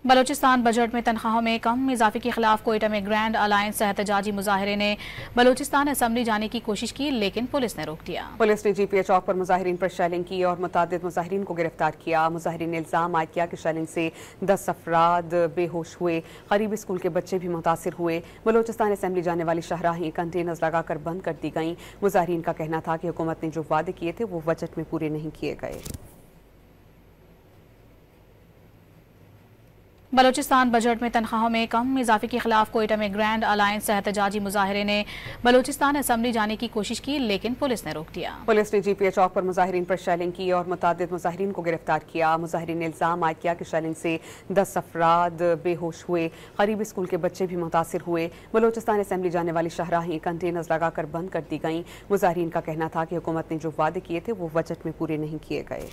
Balochistan budget में तनख्वाहों में कम इजाफे के खिलाफ कोयटा में ग्रैंड अलायंस एहतजाजी मुजाहिरे ने बलोचिस्तान असम्बली जाने की कोशिश की, लेकिन पुलिस ने रोक दिया। पुलिस ने जीपीए चौक पर मुजाहिरीन पर शेलिंग की और मुतादिद मुजाहिरीन को गिरफ्तार किया। मुजाहिरीन ने इल्जाम आयद किया कि शेलिंग से 10 अफराद बेहोश हुए, करीबी स्कूल के बच्चे भी मुतासिर हुए। बलोचिस्तान असम्बली जाने वाली शाहराहें कंटेनर्स लगाकर बंद कर दी गईं। मुजाहिरीन का कहना था कि हुकूमत ने जो वादे किए थे वो बजट में पूरे नहीं किए गए। बलोचिस्तान बजट में तनख्वाहों में कम इजाफे के खिलाफ कोयटा में ग्रैंड अलायंस एहतजाजी मुजाहिरे ने बलोचिस्तान असम्बली जाने की कोशिश की, लेकिन पुलिस ने रोक दिया। पुलिस ने जीपीए चौक पर मुजाहिरीन पर शेलिंग की और मुतादिद मुजाहिरीन को गिरफ्तार किया। मुजाहिरीन ने इल्जाम आयद किया कि शेलिंग से 10 अफराद बेहोश हुए, करीबी स्कूल के बच्चे भी मुतासिर हुए। बलोचिस्तान असम्बली जाने वाली शाहराहें कंटेनर्स लगाकर बंद कर दी गईं। मुजाहिरीन का कहना था कि हुकूमत ने जो वादे किए थे वो बजट में पूरे नहीं किए गए।